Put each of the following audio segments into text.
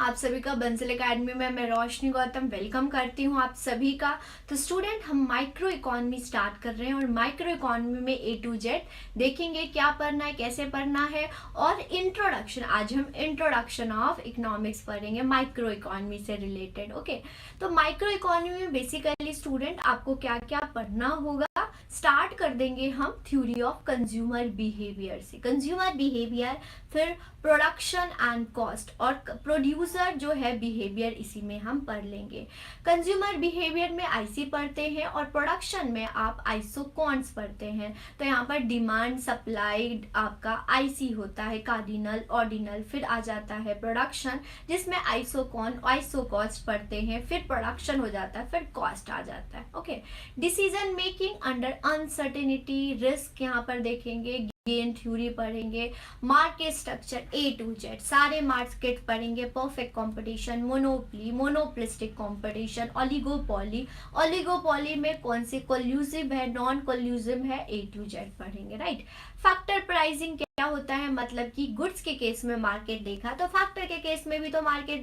आप सभी का बंसल एकेडमी में मैं रोशनी गौतम वेलकम करती हूँ आप सभी का। तो स्टूडेंट, हम माइक्रो इकोनॉमी स्टार्ट कर रहे हैं और माइक्रो इकोनॉमी में ए टू जेड देखेंगे क्या पढ़ना है, कैसे पढ़ना है और इंट्रोडक्शन। आज हम इंट्रोडक्शन ऑफ इकोनॉमिक्स पढ़ेंगे माइक्रो इकोनॉमी से रिलेटेड। ओके, तो माइक्रो इकोनॉमी में बेसिकली स्टूडेंट आपको क्या क्या पढ़ना होगा। स्टार्ट कर देंगे हम थ्योरी ऑफ कंज्यूमर बिहेवियर से। कंज्यूमर बिहेवियर, फिर प्रोडक्शन एंड कॉस्ट और प्रोड्यूसर जो है बिहेवियर, इसी में हम पढ़ लेंगे। कंज्यूमर बिहेवियर में आईसी पढ़ते हैं और प्रोडक्शन में आप आइसोकॉन्स पढ़ते हैं। तो यहाँ पर डिमांड सप्लाई आपका आईसी होता है, कार्डिनल ऑर्डिनल, फिर आ जाता है प्रोडक्शन जिसमें आइसोकॉन आइसोकॉस्ट पढ़ते हैं, फिर प्रोडक्शन हो जाता है, फिर कॉस्ट आ जाता है। Okay, decision making under uncertainty, risk यहाँ पर देखेंगे, गेन थ्योरी पढ़ेंगे, market structure A to Z सारे मार्केट पढ़ेंगे, perfect competition, monopoly, monopolistic competition, oligopoly, oligopoly में कौन से कोल्यूसिव है, नॉन कोल्यूसिव है, ए टू जेड पढ़ेंगे। राइट, फैक्टर प्राइसिंग क्या होता है, मतलब कि गुड्स के केस में मार्केट देखा तो फैक्टर के केस में भी तो मार्केट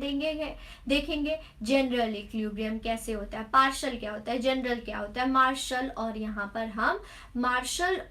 देखेंगे। जनरल इक्विलिब्रियम कैसे होता है, पार्शियल क्या होता है, जनरल क्या होता है, मार्शल, और यहाँ पर हम मार्शल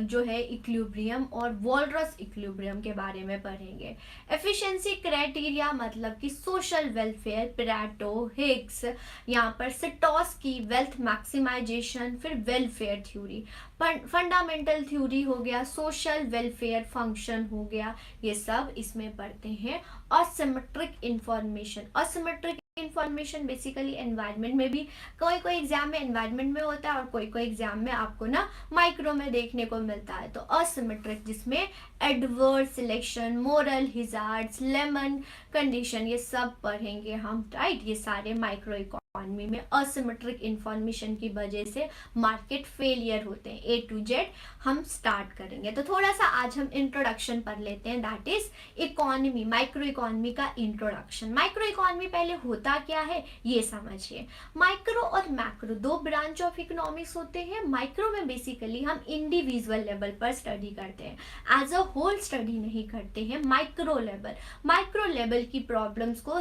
जो है इक्विलिब्रियम और वॉलरस इक्विलिब्रियम के बारे में पढ़ेंगे। एफिशिएंसी क्राइटेरिया मतलब कि सोशल वेलफेयर, पेरेटो, हिग्स, यहाँ पर सिटोस्की, वेल्थ मैक्सिमाइजेशन, फिर वेलफेयर थ्योरी, फंडामेंटल थ्योरी हो गया, सोशल वेलफेयर फंक्शन हो गया, ये सब इसमें पढ़ते हैं। Asymmetric information, asymmetric information basically environment में भी कोई एग्जाम में एनवायरनमेंट में होता है और कोई एग्जाम में आपको ना माइक्रो में देखने को मिलता है। तो असिमेट्रिक जिसमें adverse selection, moral hazards, lemon condition, ये सब पढ़ेंगे हम। राइट, ये सारे माइक्रो इकोनॉमी में असिमेट्रिक इंफॉर्मेशन की वजह से मार्केट फेलियर होते हैं। ए टू जेड हम स्टार्ट करेंगे। तो थोड़ा सा आज हम इंट्रोडक्शन पढ़ लेते हैं, that is economy, micro economy का इंट्रोडक्शन। माइक्रो इकोनॉमी पहले होता क्या है ये समझिए। माइक्रो और मैक्रो दो ब्रांच ऑफ इकोनॉमिक्स होते हैं। माइक्रो में बेसिकली हम इंडिविजुअल लेवल पर स्टडी करते हैं, एज अ होल स्टडी नहीं करते हैं। माइक्रो लेवल की प्रॉब्लम्स को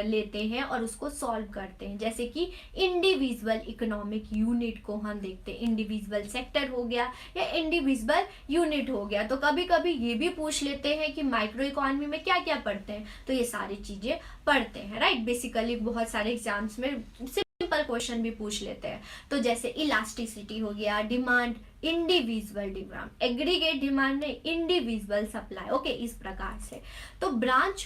लेते हैं और उसको सॉल्व करते हैं। जैसे कि इंडिविजुअल इकोनॉमिक यूनिट को हम देखते हैं, इंडिविजुअल सेक्टर हो गया या इंडिविजुअल यूनिट हो गया। तो कभी कभी ये भी पूछ लेते हैं कि माइक्रो इकोनॉमी में क्या क्या पढ़ते हैं, तो ये सारी चीजें पढ़ते हैं। राइट, बेसिकली बहुत सारे एग्जाम्स में सिंपल क्वेश्चन भी पूछ लेते हैं। तो जैसे इलास्टिसिटी हो गया, demand, individual demand, aggregate demand में इंडिविजुअल सप्लाई। ओके, इस प्रकार से तो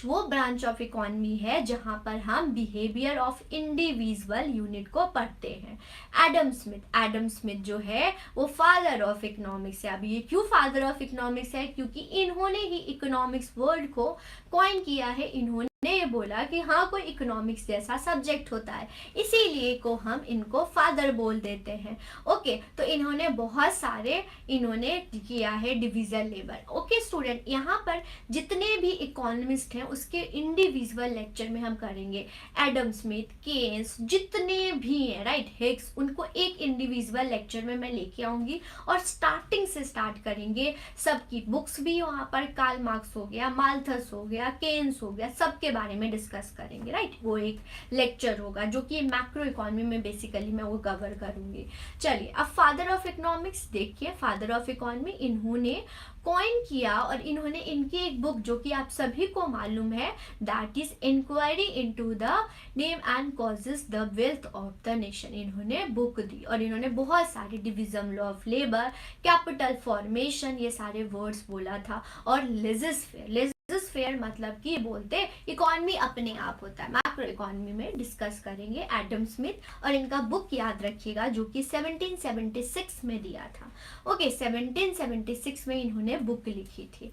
वो ब्रांच ऑफ इकोनॉमी है जहां पर हम बिहेवियर ऑफ इंडिविजुअल यूनिट को पढ़ते हैं। एडम स्मिथ जो है वो फादर ऑफ इकोनॉमिक्स है। अब ये क्यों फादर ऑफ इकोनॉमिक्स है, क्योंकि इन्होंने ही इकोनॉमिक्स वर्ड को कॉइन किया है। इन्होंने ये बोला कि हाँ, कोई इकोनॉमिक्स जैसा सब्जेक्ट होता है, इसीलिए को हम इनको फादर बोल देते हैं। ओके, तो इन्होंने बहुत सारे किया है डिवीजन लेवल। ओके स्टूडेंट, यहाँ पर जितने भी इकोनॉमिस्ट हैं उसके इंडिविजुअल लेक्चर में हम करेंगे। एडम स्मिथ, केन्स, जितने भी हैं, राइट, हिग्स, उनको एक इंडिविजुअल लेक्चर में मैं लेके आऊंगी और स्टार्टिंग से स्टार्ट करेंगे। सबकी बुक्स भी वहाँ पर, कार्ल मार्क्स हो गया, माल्थस हो गया, केन्स हो गया, सबके बारे में डिस्कस करेंगे। राइट, वो एक लेक्चर होगा जो कि मैक्रो इकोनॉमी में बेसिकली मैं वो कवर करूंगी। चलिए, अब फादर ऑफ इकोनॉमिक्स देखिए। फादर ऑफ इकोनॉमी इन्होंने कॉइन किया और इन्होंने इनकी एक बुक जो कि आप सभी को मालूम है, that is inquiry into the name and causes the wealth of the nation, इन्होंने बुक दी और इन्होंने बहुत सारे division law of labour, capital formation, ये सारे वर्ड्स बोला था। और लेजिस्फेयर मतलब कि बोलते इकोनॉमी अपने आप होता है। मैक्रो इकोनॉमी में डिस्कस करेंगे एडम स्मिथ, और इनका बुक याद रखिएगा जो कि 1776 में दिया था। ओके, 1776 में इन्होंने बुक लिखी थी।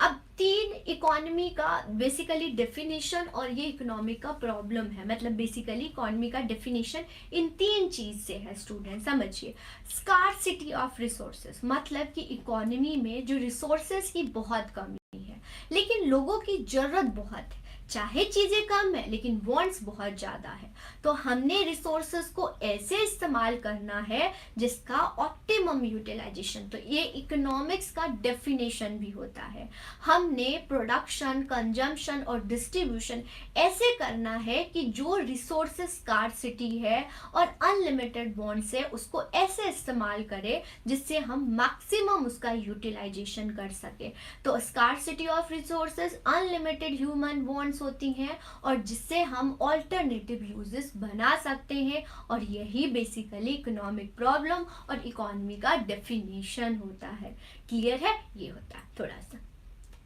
अब तीन इकोनॉमी का बेसिकली डेफिनेशन और ये इकोनॉमी का प्रॉब्लम है, मतलब बेसिकली इकोनॉमी का डेफिनेशन इन तीन चीज से है। स्टूडेंट समझिए, स्कार्सिटी ऑफ रिसोर्सेस, मतलब कि इकोनॉमी में जो रिसोर्सेस की बहुत कमी है लेकिन लोगों की जरूरत बहुत है। चाहे चीजें कम है लेकिन वांट्स बहुत ज्यादा है। तो हमने रिसोर्सेस को ऐसे इस्तेमाल करना है जिसका ऑप्टिमम यूटिलाइजेशन, तो ये इकोनॉमिक्स का डेफिनेशन भी होता है। हमने प्रोडक्शन, कंजम्पशन और डिस्ट्रीब्यूशन ऐसे करना है कि जो रिसोर्सेस स्कार्सिटी है और अनलिमिटेड वांट्स है उसको ऐसे इस्तेमाल करें जिससे हम मैक्सिमम उसका यूटिलाइजेशन कर सके। तो scarcity of resources, unlimited human wants होती हैं और जिससे हम ऑल्टरनेटिव यूजेस बना सकते हैं, और यही बेसिकली इकोनॉमिक प्रॉब्लम और इकोनॉमी का डेफिनेशन होता है। क्लियर है? ये होता है थोड़ा सा।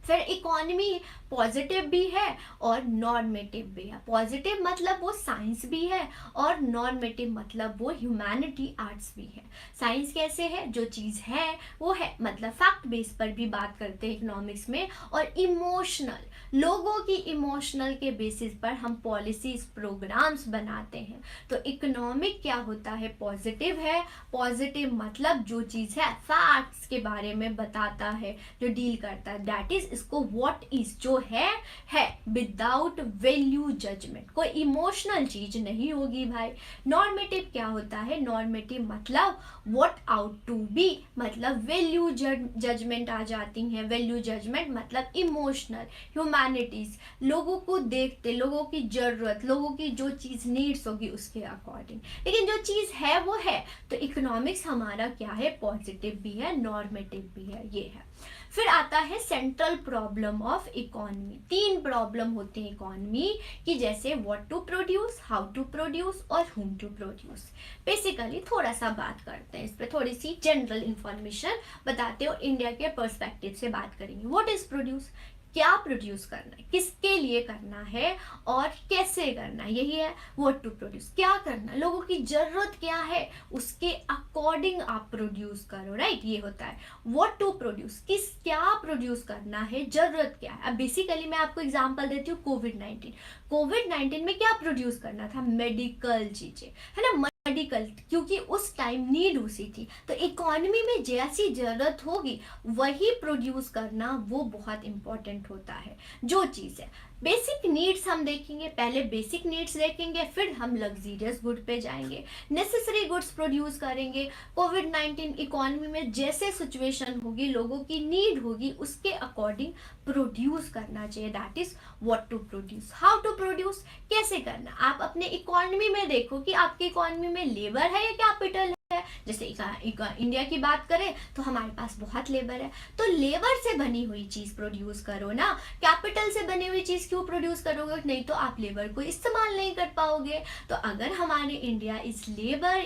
फिर इकोनॉमी पॉजिटिव भी है और नॉर्मेटिव भी है। पॉजिटिव मतलब वो साइंस भी है और नॉर्मेटिव मतलब वो ह्यूमैनिटी आर्ट्स भी है। साइंस कैसे है? जो चीज़ है वो है, मतलब फैक्ट बेस पर भी बात करते हैं इकोनॉमिक्स में। और इमोशनल, लोगों की इमोशनल के बेसिस पर हम पॉलिसीज, प्रोग्राम्स बनाते हैं। तो इकोनॉमिक क्या होता है? पॉजिटिव है। पॉजिटिव मतलब जो चीज़ है फैक्ट्स के बारे में बताता है, जो डील करता है, दैट इज इसको व्हाट इज, जो है विदाउट वैल्यू जजमेंट, कोई इमोशनल चीज नहीं होगी भाई। नॉर्मेटिव क्या होता है? नॉर्मेटिव मतलब व्हाट आउट टू बी, मतलब वैल्यू जजमेंट आ जाती है। वैल्यू जजमेंट मतलब इमोशनल, ह्यूमैनिटीज, लोगों को देखते, लोगों की जरूरत, लोगों की जो चीज नीड्स होगी उसके अकॉर्डिंग, लेकिन जो चीज है वो है। तो इकोनॉमिक्स हमारा क्या है? पॉजिटिव भी है, नॉर्मेटिव भी है, ये है। फिर आता है central problem of economy. 3 problem होते हैं इकोनॉमी की, जैसे what to produce, how to produce और हुम टू प्रोड्यूस। बेसिकली थोड़ा सा बात करते हैं इस पर, थोड़ी सी जनरल इंफॉर्मेशन बताते हैं और इंडिया के पर्सपेक्टिव से बात करेंगे। व्हाट इज प्रोड्यूस, क्या प्रोड्यूस करना है, किसके लिए करना है और कैसे करना है, यही है व्हाट टू प्रोड्यूस। क्या करना, लोगों की जरूरत क्या है उसके अकॉर्डिंग आप प्रोड्यूस करो, राइट, ये होता है व्हाट टू प्रोड्यूस। क्या प्रोड्यूस करना है, जरूरत क्या है। अब बेसिकली मैं आपको एग्जांपल देती हूँ, कोविड 19 में क्या प्रोड्यूस करना था? मेडिकल चीजें, है ना, मेडिकल, क्योंकि उस टाइम नीड उसी थी। तो इकोनॉमी में जैसी जरूरत होगी वही प्रोड्यूस करना वो बहुत इंपॉर्टेंट होता है। जो चीज़ है बेसिक नीड्स हम देखेंगे, पहले बेसिक नीड्स देखेंगे, फिर हम लग्जीरियस गुड पे जाएंगे, नेसेसरी गुड्स प्रोड्यूस करेंगे। कोविड 19 इकोनॉमी में जैसे सिचुएशन होगी, लोगों की नीड होगी, उसके अकॉर्डिंग प्रोड्यूस करना चाहिए, that is what to produce. How to produce, कैसे करना। आप अपने इकोनॉमी में देखो कि आपकी इकोनॉमी में लेबर है या कैपिटल है। जैसे इंडिया की बात करें तो हमारे पास बहुत लेबर है, तो लेबर से बनी हुई चीज प्रोड्यूस करो ना, कैपिटल से बनी हुई चीज क्यों प्रोड्यूस करोगे? नहीं तो आप लेबर को इस्तेमाल नहीं कर पाओगे। तो अगर हमारे इंडिया इस लेबर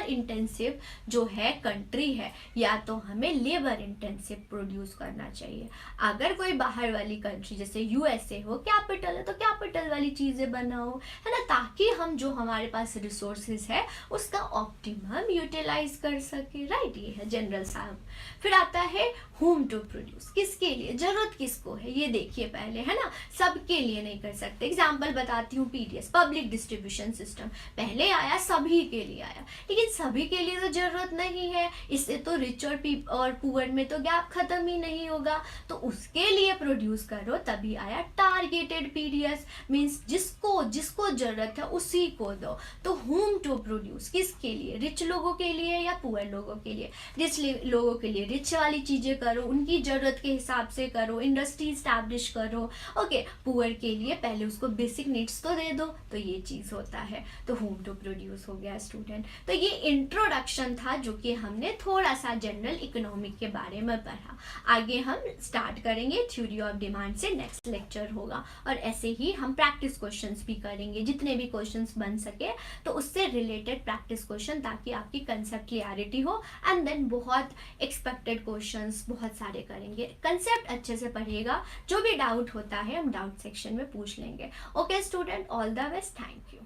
इंटेंसिव जो है कंट्री है, या तो हमें लेबर इंटेंसिव प्रोड्यूस करना चाहिए। अगर कोई बाहर वाली कंट्री जैसे यूएसए हो, कैपिटल है तो कैपिटल वाली चीजें बनाओ, है ना, ताकि हम जो हमारे पास रिसोर्सेज है उसका ऑप्टिमम यूटिलाइज कर सके, राइट, ये है जनरल साहब। फिर आता है होम टू प्रोड्यूस, किसके लिए, जरूरत किसको है, ये देखिए पहले, है ना, सबके लिए नहीं कर सकते। एग्जांपल बताती हूँ, पीडीएस, पब्लिक डिस्ट्रीब्यूशन सिस्टम, पहले आया सभी के लिए आया, लेकिन सभी के लिए तो जरूरत नहीं है, इससे तो रिच और पुअर में तो गैप खत्म ही नहीं होगा। तो उसके लिए प्रोड्यूस करो, तभी आया टारगेटेड पीडीएस, मीन्स जिसको जरूरत है उसी को दो। तो होम टू प्रोड्यूस किसके लिए, रिच लोगों के लिए या पुअर लोगों के लिए। रिच लोगों के लिए रिच वाली चीजें करो, उनकी जरूरत के हिसाब से करो, इंडस्ट्री स्टैब्लिश करो, ओके। पुअर के लिए पहले उसको बेसिक नीड्स तो दे दो, तो ये चीज होता है। तो होम टू प्रोड्यूस हो गया स्टूडेंट। तो ये इंट्रोडक्शन था जो कि हमने थोड़ा सा जनरल इकोनॉमिक के बारे में पढ़ा। आगे हम स्टार्ट करेंगे थ्योरी ऑफ डिमांड से, नेक्स्ट लेक्चर होगा, और ऐसे ही हम प्रैक्टिस क्वेश्चंस भी करेंगे, जितने भी क्वेश्चंस बन सके तो उससे रिलेटेड प्रैक्टिस क्वेश्चन, ताकि आपकी कंसेप्ट क्लियरिटी हो। एंड देन बहुत एक्सपेक्टेड क्वेश्चंस बहुत सारे करेंगे। कंसेप्ट अच्छे से पढ़िएगा, जो भी डाउट होता है हम डाउट सेक्शन में पूछ लेंगे। Okay student, all the best, thank you.